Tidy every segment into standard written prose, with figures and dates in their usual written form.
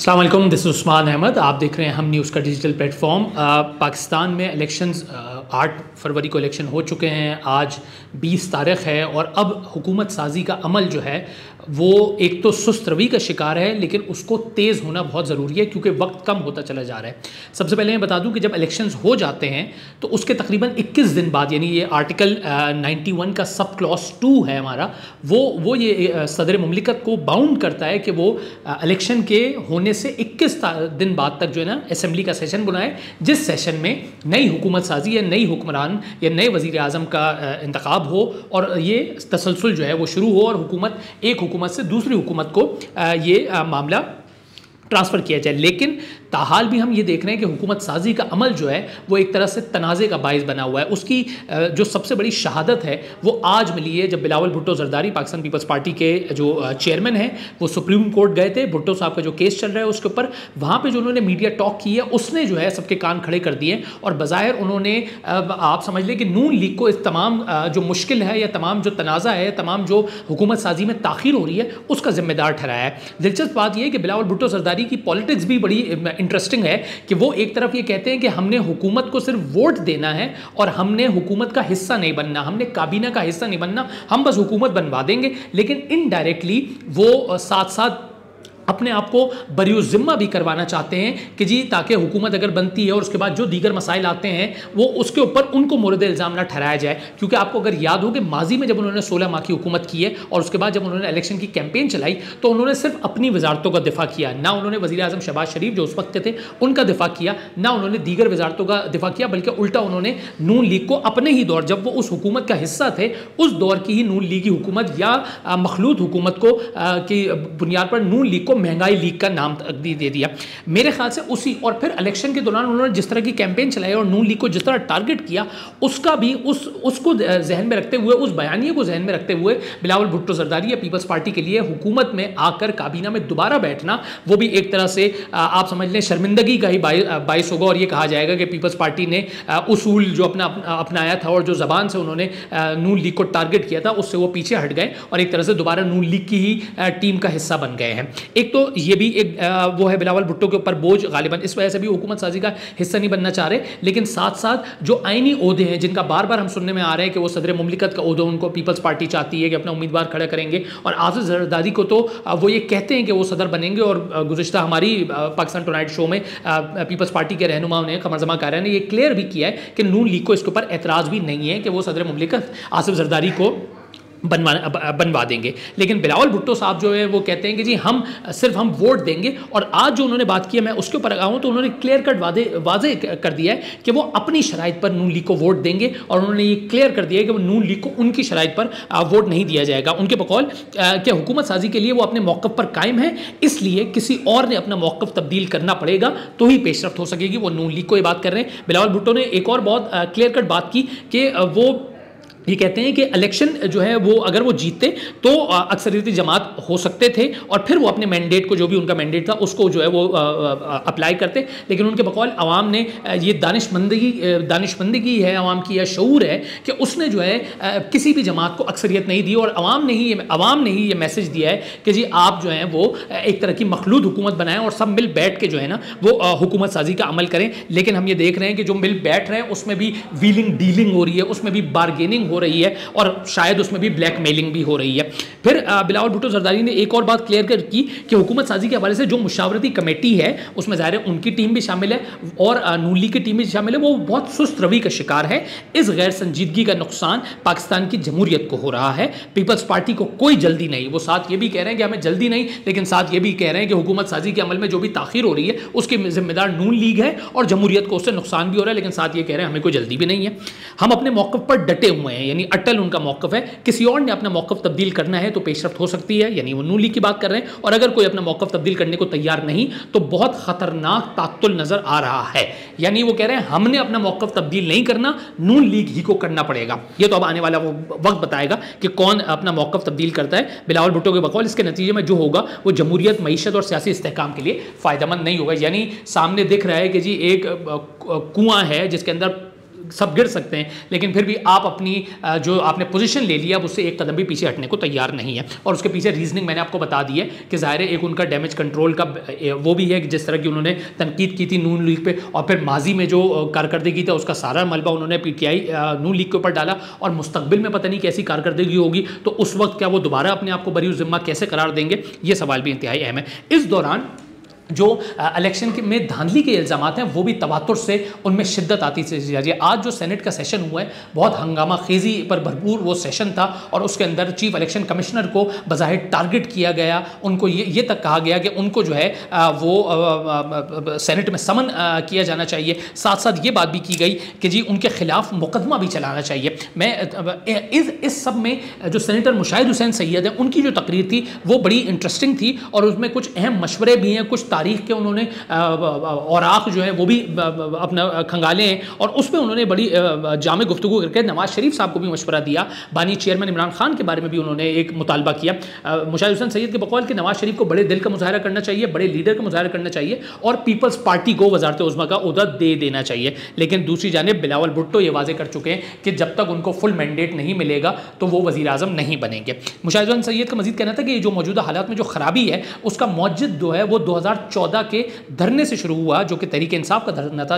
अस्सलाम वालेकुम, this is Usman Ahmad. आप देख रहे हैं हम न्यूज़ का डिजिटल प्लेटफॉर्म। पाकिस्तान में इलेक्शंस 8 फरवरी को इलेक्शन हो चुके हैं। आज 20 तारीख़ है और अब हुकूमत साजी का अमल जो है वो एक तो सुस्त रवि का शिकार है, लेकिन उसको तेज़ होना बहुत ज़रूरी है क्योंकि वक्त कम होता चला जा रहा है। सबसे पहले मैं बता दूं कि जब इलेक्शंस हो जाते हैं तो उसके तकरीबन 21 दिन बाद, यानी ये आर्टिकल 91 का सब क्लॉज 2 है हमारा, वो ये सदर मुमलिकत को बाउंड करता है कि वो इलेक्शन के होने से 21 दिन बाद तक जो है ना असम्बली का सेशन बुलाए, जिस सेशन में नई हुकूमत साजी या नई हुक्मरान या नए वज़ीर आज़म का इंतखाब हो और ये तसलसल जो है वो शुरू हो और हुकूमत एक हुकूमत से दूसरी हुकूमत को ये मामला ट्रांसफ़र किया जाए। लेकिन ताहाल भी हम ये देख रहे हैं कि हुकूमत साजी का अमल जो है वो एक तरह से तनाज़े का बाइस बना हुआ है। उसकी जो सबसे बड़ी शहादत है वो आज मिली है जब बिलावल भुट्टो जरदारी, पाकिस्तान पीपल्स पार्टी के जो चेयरमैन हैं, वो सुप्रीम कोर्ट गए थे। भुट्टो साहब का जो केस चल रहा है उसके ऊपर, वहाँ पर जो उन्होंने मीडिया टॉक की है उसने जो है सबके कान खड़े कर दिए और बज़ाहिर उन्होंने, आप समझ लें कि नून लीग को इस तमाम जो मुश्किल है या तमाम जो तनाज़ा है, तमाम जो हुकूमत साजी में ताख़ीर हो रही है उसका ज़िम्मेदार ठहराया है। दिलचस्प बात यह है कि बिलावल भुट्टो जरदारी की पॉलिटिक्स भी बड़ी इंटरेस्टिंग है कि वो एक तरफ ये कहते हैं कि हमने हुकूमत को सिर्फ वोट देना है और हमने हुकूमत का हिस्सा नहीं बनना, हमने काबीना का हिस्सा नहीं बनना, हम बस हुकूमत बनवा देंगे। लेकिन इनडायरेक्टली वो साथ साथ अपने आप को बरियुज़िम्मा भी करवाना चाहते हैं कि जी ताकि हुकूमत अगर बनती है और उसके बाद जो दीगर मसाइल आते हैं वो उसके ऊपर उनको मोरद इल्ज़ाम ना ठहराया जाए। क्योंकि आपको अगर याद हो कि माजी में जब उन्होंने 16 माह की हुकूमत की है और उसके बाद जब उन्होंने इलेक्शन की कैंपेन चलाई तो उन्होंने सिर्फ अपनी वजारतों का दिफा किया, ना उन्होंने वज़ीर आज़म शहबाज शरीफ जो उस वक्त थे उनका दिफा किया, ना उन्होंने दीगर वजारतों का दिफा किया, बल्कि उल्टा उन्होंने नून लीग को अपने ही दौर, जब वो उस हुकूमत का हिस्सा थे, उस दौर की ही नून लीगी हुकूमत या मखलूत हुकूमत को की बुनियाद पर नून लीग को महंगाई लीग का नाम दे दिया। मेरे ख्याल से उसी और फिर इलेक्शन के दौरान उन्होंने जिस तरह की कैंपेन चलाई और नून लीग को जिस तरह टारगेट किया, उसका भी उसको जहन में रखते हुए, उस बयानिए को जहन में रखते हुए बिलावल भुट्टो जरदारी या पीपल्स पार्टी के लिए हुकूमत में आकर काबीना में दोबारा बैठना वो भी एक तरह से आप समझ लें शर्मिंदगी का ही बाइस होगा। और ये कहा जाएगा कि पीपल्स पार्टी ने उसूल जो अपनाया था और जो ज़बान से उन्होंने नून लीग को टारगेट किया था उससे वो पीछे हट गए और एक तरह से दोबारा नून लीग की ही टीम का हिस्सा बन गए हैं। एक तो ये भी एक वो है बिलावल भुट्टो के ऊपर बोझ, गालिबन इस वजह से भी हुकूमत साजी का हिस्सा नहीं बनना चाह रहे। लेकिन साथ साथ जो आईनी ओहदे हैं जिनका बार बार हम सुनने में आ रहे हैं कि वो सदर मुमलिकत का ओहदा उनको पीपल्स पार्टी चाहती है कि अपना उम्मीदवार खड़ा करेंगे, और आसिफ जरदारी को तो वो ये कहते हैं कि वो सदर बनेंगे। और गुज़िश्ता हमारी पाकिस्तान टुनाइट शो में पीपल्स पार्टी के रहनुमाओं ने, कमर जमा कारा ने ये क्लियर भी किया है कि नून लीग को इसके ऊपर एतराज़ भी नहीं है कि वो सदर मुमलिकत आसिफ जरदारी को बनवा देंगे। लेकिन बिलावल भुट्टो साहब जो है वो कहते हैं कि जी हम सिर्फ वोट देंगे। और आज जो उन्होंने बात की है मैं उसके ऊपर आऊँ तो उन्होंने क्लियर कट वाजे कर दिया है कि वो अपनी शराइत पर नून लीग को वोट देंगे और उन्होंने ये क्लियर कर दिया है कि वो नून लीग को उनकी शराइत पर वोट नहीं दिया जाएगा। उनके बकौल कि हुकूमत साजी के लिए वो अपने मौक़िफ़ पर कायम है, इसलिए किसी और ने अपना मौक़िफ़ तब्दील करना पड़ेगा तो ही पेशरफ्त हो सकेगी। वो नून लीग को ये बात कर रहे हैं। बिलावल भुट्टो ने एक और बहुत क्लियर कट बात की कि वो ये कहते हैं कि इलेक्शन जो है वो अगर वो जीतते तो अक्सरियती जमात हो सकते थे और फिर वो अपने मैंडेट को, जो भी उनका मैंडेट था उसको जो है वो अप्लाई करते। लेकिन उनके बकौल अवाम ने ये दानिशमंदगी है अवाम की, या शऊर है कि उसने जो है किसी भी जमात को अक्सरियत नहीं दी और अवाम ने ही ये मैसेज दिया है कि जी आप जो हैं वो एक तरह की मखलूद हुकूमत बनाएं और सब मिल बैठ के जो है ना वो हुकूमत साजी का अमल करें। लेकिन हम ये देख रहे हैं कि जो मिल बैठ रहे हैं उसमें भी व्हीलिंग डीलिंग हो रही है, उसमें भी बारगेनिंग हो रही है और शायद उसमें भी ब्लैकमेलिंग भी हो रही है। फिर बिलावल भुट्टो जरदारी ने एक और बात क्लियर कर की कि हुकूमत साजी के हवाले से जो मुशावरती कमेटी है उसमें ज़ाहिर है उनकी टीम भी शामिल है और नून लीग की टीम भी शामिल है, वो बहुत सुस्त रवि का शिकार है। इस गैर संजीदगी का नुकसान पाकिस्तान की जमहूरियत को हो रहा है। पीपल्स पार्टी को कोई जल्दी नहीं, वो साथ ये भी कह रहे हैं कि हमें जल्दी नहीं, लेकिन साथ ये भी कह रहे हैं कि हुकूमत साजी के अमल में जो भी ताख़ीर हो रही है उसकी जिम्मेदार नून लीग है और जमहूरियत को उससे नुकसान भी हो रहा है। लेकिन साथ ये कह रहे हैं हमें कोई जल्दी भी नहीं है, हम अपने मौक़िफ़ पर डटे हुए हैं, यानी अटल उनका मौक़िफ़ है। किसी और ने अपना मौक़िफ़ तब्दील करना है तो पेशरफ्त हो सकती है, यानी वो नून लीग की बात कर रहे हैं। और अगर कोई अपना मौक़िफ़ तब्दील करने को तैयार नहीं तो बहुत ख़तरनाक ताक़ुल नज़र आ रहा है। यानी वो कह रहे हैं हमने अपना मौक़िफ़ तब्दील नहीं करना, नून लीग ही को करना पड़ेगा। ये तो अब आने वाला वो वक्त बताएगा कि कौन अपना मौक़िफ़ तब्दील करता है। बिलावल भुट्टो के बकौल इसके नतीजे में जो होगा वो जमहूरियत, मईशत और सियासी इस्तेहकाम के लिए फ़ायदेमंद नहीं होगा। यानी सामने दिख रहा है कि जी एक कुआं है जिसके अंदर सब गिर सकते हैं, लेकिन फिर भी आप अपनी जो आपने पोजीशन ले लिया उससे एक कदम भी पीछे हटने को तैयार नहीं है। और उसके पीछे रीजनिंग मैंने आपको बता दी है कि ज़ाहिर है एक उनका डैमेज कंट्रोल का वो भी है कि जिस तरह की उन्होंने तनकीद की थी नून लीग पे, और फिर माजी में जो कारकर्दगी था उसका सारा मलबा उन्होंने पीटीआई नून लीग के ऊपर डाला, और मुस्तकबिल में पता नहीं कैसी कारकर्दगी होगी तो उस वक्त क्या वो दोबारा अपने आप को बरी ज़िम्मा कैसे करार देंगे, ये सवाल भी इंतहाई अहम है। इस दौरान जो इलेक्शन में धांधली के इल्ज़ाम हैं वो भी तवातुर से उनमें शिद्दत आती चली जा रही है। आज जो सेनेट का सेशन हुआ है बहुत हंगामा खेजी पर भरपूर वो सेशन था, और उसके अंदर चीफ इलेक्शन कमिश्नर को बज़ाहिर टारगेट किया गया, उनको ये तक कहा गया कि उनको जो है वो सेनेट में समन किया जाना चाहिए। साथ साथ ये बात भी की गई कि जी उनके खिलाफ मुकदमा भी चलाना चाहिए। मैं इस सब में जो सेनेटर मुशाहिद हुसैन सैयद हैं उनकी जो तकरीर थी वो बड़ी इंटरेस्टिंग थी, और उसमें कुछ अहम मशवरे भी हैं, कुछ तारीख के उन्होंने औराक जो है वो भी अपना खंगाले हैं, और उस पर उन्होंने बड़ी जामे गुफ्तगू करके नवाज शरीफ साहब को भी मशवरा दिया। बानी चेयरमैन इमरान खान के बारे में भी उन्होंने एक मुतालबा किया। मुशाहिद हुसैन सैयद के बकौल कि नवाज शरीफ को बड़े दिल का मुजाहरा करना चाहिए, बड़े लीडर का मुजाहरा करना चाहिए, और पीपल्स पार्टी को वजारत उज़्मा का ओहदा दे देना चाहिए। लेकिन दूसरी जानिब बिलावल भुट्टो ये वाजे कर चुके हैं कि जब तक उनको फुल मैंडेट नहीं मिलेगा तो वो वज़ीर आज़म नहीं बनेंगे। मुशाहिद हुसैन सैयद का मजीद कहना था कि जो मौजूदा हालात में जो खराबी है उसका मौजद जो है वो 2014 के धरने से शुरू हुआ, जो कि तहरीक इंसाफ का धरना था,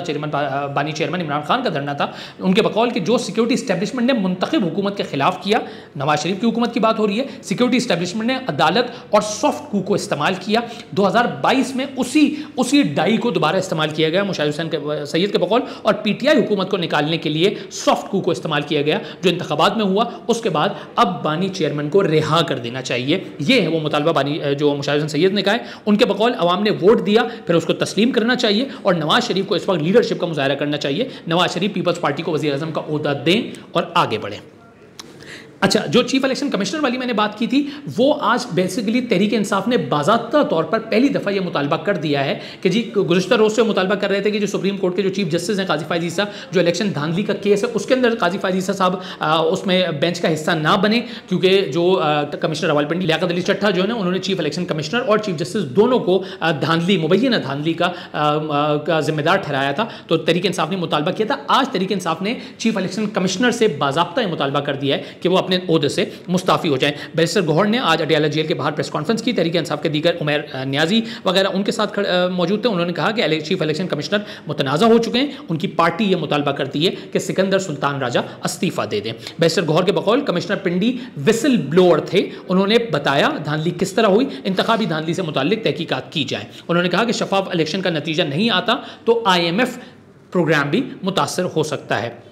बानी चेयरमैन इमरान खान का धरना था। उनके बकौल कि जो सिक्योरिटी इस्टेब्लिशमेंट ने मुंतखब हुकूमत के खिलाफ किया, नवाज शरीफ की हुकूमत की बात हो रही है, सिक्योरिटी इस्टेब्लिशमेंट ने अदालत और सॉफ्ट कू को इस्तेमाल किया। 2022 में उसी डाई को दोबारा इस्तेमाल किया गया मुशाहिद हुसैन सैयद के बकौल, और पीटीआई हुकूमत को निकालने के लिए सॉफ्ट कू को इस्तेमाल किया गया जो इंतखाबात में हुआ। उसके बाद अब बानी चेयरमैन को रिहा कर देना चाहिए, ये है वो मुतालबा बानी जो मुशाहिद हुसैन सैयद ने कहा है। उनके बकौल अवाम ने वोट दिया, फिर उसको तस्लीम करना चाहिए, और नवाज शरीफ को इस वक्त लीडरशिप का मुजाहरा करना चाहिए। नवाज शरीफ पीपल्स पार्टी को वज़ीर आज़म का ओहदा दें और आगे बढ़ें। अच्छा, जो चीफ इलेक्शन कमिश्नर वाली मैंने बात की थी वो आज बेसिकली तहरीक इंसाफ ने बाज़ाब्ता तौर पर पहली दफ़ा ये मुतालबा कर दिया है कि जी गुज़श्ता रोज़ से मुतालबा कर रहे थे कि जो सुप्रीम कोर्ट के जो चीफ जस्टिस हैं काजी फायज़ ईसा, जो इलेक्शन धांधली का केस है उसके अंदर काजी फायज़ ईसा साहब उसमें बेंच का हिस्सा ना बने, क्योंकि जो कमिश्नर रावलपिंडी लियाकत अली चट्टा जो है ना उन्होंने चीफ इलेक्शन कमिश्नर और चीफ जस्टिस दोनों को धांधली मुबैना धांधली का जिम्मेदार ठहराया था। तो तहरीक इंसाफ ने मुतालबा किया था। आज तहरीक इंसाफ ने चीफ इलेक्शन कमिश्नर से बाज़ाब्ता मुतालबा कर दिया है कि वो अपने ओहदे से मुस्ताफ़ी हो जाएं। बैरिस्टर गौहर ने आज अडयाला जेल के बाहर प्रेस कॉन्फ्रेंस की। तहरीक इंसाफ के दीगर उमैर न्याजी वगैरह उनके साथ मौजूद थे। उन्होंने कहा कि चीफ इलेक्शन कमिश्नर मुतनाज़ा हो चुके हैं, उनकी पार्टी ये मुतालबा करती है कि सिकंदर सुल्तान राजा इस्तीफ़ा दे दें। बैरिस्टर गौहर के बकौल कमिश्नर पिंडी विसल ब्लोअर थे, उन्होंने बताया धांधली किस तरह हुई, इंतखाबी धांधली से मुताल्लिक तहकीकात की जाए। उन्होंने कहा कि शफाफ इलेक्शन का नतीजा नहीं आता तो IMF प्रोग्राम भी मुतासर हो सकता है।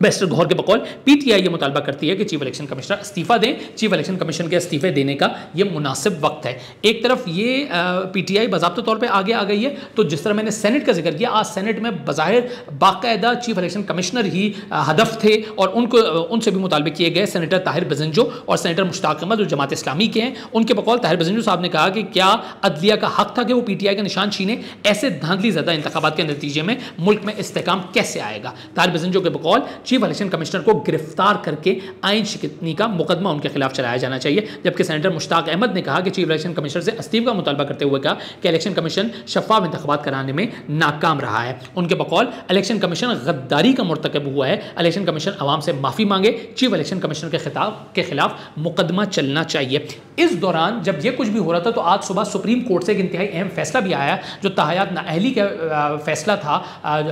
बैरिस्टर गौहर के बकौल पीटीआई ये मुतालबा करती है कि चीफ इलेक्शन कमिश्नर इस्तीफ़ा दें। चीफ इलेक्शन कमीशन के इस्तीफ़े देने का ये मुनासिब वक्त है। एक तरफ ये पीटीआई बाज़ाब्ता तौर पे आगे आ गई है, तो जिस तरह मैंने सेनेट का जिक्र किया, आज सेनेट में बज़ाहिर बाकायदा चीफ इलेक्शन कमिश्नर ही हदफ थे और उनसे भी मुतालबे किए गए। सेनेटर ताहिर बजंजो और सेनेटर मुश्ताक अहमद जो जमात इस्लामी के हैं, उनके बकौल ताहिर बजंजो साहब ने कहा कि क्या अदलिया का हक था कि वो पीटीआई का निशान छीने, ऐसे धांधली ज़्यादा इंतखाबात के नतीजे में मुल्क में इस्तेकाम कैसे आएगा। ताहिर बजंजो के बकौल चीफ इलेक्शन कमिश्नर को गिरफ्तार करके आइन शिकनी का मुकदमा उनके खिलाफ चलाया जाना चाहिए। जबकि सेनेटर मुश्ताक अहमद ने कहा कि चीफ इलेक्शन कमिश्नर से इस्तीफे का मुतालबा करते हुए कहा कि इलेक्शन कमीशन शफाफ इंतखाबात कराने में नाकाम रहा है। उनके बकौल इलेक्शन कमीशन गद्दारी का मुर्तकब हुआ है, इलेक्शन कमीशन आवाम से माफ़ी मांगे, चीफ इलेक्शन कमिश्नर के खिलाफ मुकदमा चलना चाहिए। इस दौरान जब यह कुछ भी हो रहा था तो आज सुबह सुप्रीम कोर्ट से एक इंतहाई अहम फैसला भी आया जो ताहयात नाअहली का फैसला था,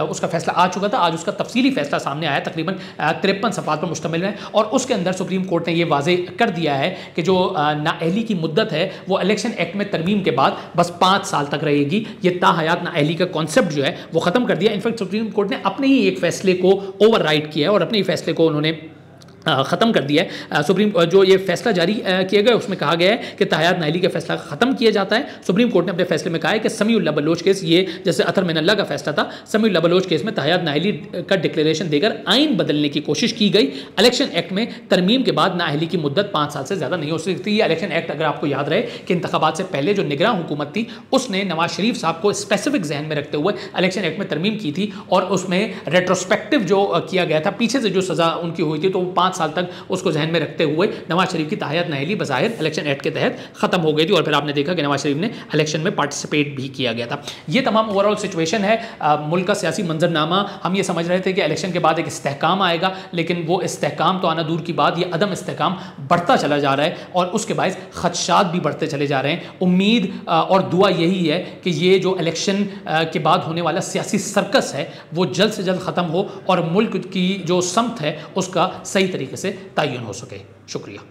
उसका फैसला आ चुका था। आज उसका तफसीली फैसला सामने आया, तकरीबन 53 सफ़ात पर मुश्तमिल है, और उसके अंदर सुप्रीम कोर्ट ने यह वाजे कर दिया है कि जो नाअहली की मुद्दत है वो इलेक्शन एक्ट में तरमीम के बाद बस 5 साल तक रहेगी। ये ताहयात नाअहली का कॉन्सेप्ट जो है वो ख़त्म कर दिया। इनफैक्ट सुप्रीम कोर्ट ने अपने ही एक फैसले को ओवर राइड किया है और अपने ही फैसले को उन्होंने ख़त्म कर दिया है। सुप्रीम जो ये फैसला जारी किया गया उसमें कहा गया है कि ताहयात नाअहली का फैसला ख़त्म किया जाता है। सुप्रीम कोर्ट ने अपने फैसले में कहा है कि समीउल्लाह बलोच केस, ये जैसे अतर मिनल्ला का फैसला था, समीउल्लाह बलोच केस में ताहयात नाअहली का डिक्लेरेशन देकर आइन बदलने की कोशिश की गई। इलेक्शन एक्ट में तरमीम के बाद नाअहली की मुद्दत 5 साल से ज़्यादा नहीं हो सकती। ये इलेक्शन एक्ट, अगर आपको याद रहे कि इंतखाबात से पहले जो निगरान हुकूमत थी उसने नवाज शरीफ साहब को स्पेसिफिक जहन में रखते हुए इलेक्शन एक्ट में तरमीम की थी, और उसमें रेट्रोस्पेक्टिव जो किया गया था, पीछे से जो सज़ा उनकी हुई थी तो वो 5 5 साल तक उसको जहन में रखते हुए नवाज शरीफ की ताहयात नाअहली बज़ाहिर इलेक्शन एक्ट के तहत ख़त्म हो गई थी और फिर आपने देखा कि नवाज शरीफ ने इलेक्शन में पार्टिसिपेट भी किया गया था। ये तमाम ओवरऑल सिचुएशन है मुल्क का सियासी मंजरनामा। हम ये समझ रहे थे कि इलेक्शन के बाद एक इस्तेहकाम आएगा, लेकिन वो इस्तेहकाम तो आना दूर की बात, ये अदम इस्तेहकाम बढ़ता चला जा रहा है और उसके बायस खदशात भी बढ़ते चले जा रहे हैं। उम्मीद और दुआ यही है कि ये जो इलेक्शन के बाद होने वाला सियासी सर्कस है वो जल्द से जल्द ख़त्म हो और मुल्क की जो समत है उसका सही तरीके से तयन हो सके। शुक्रिया।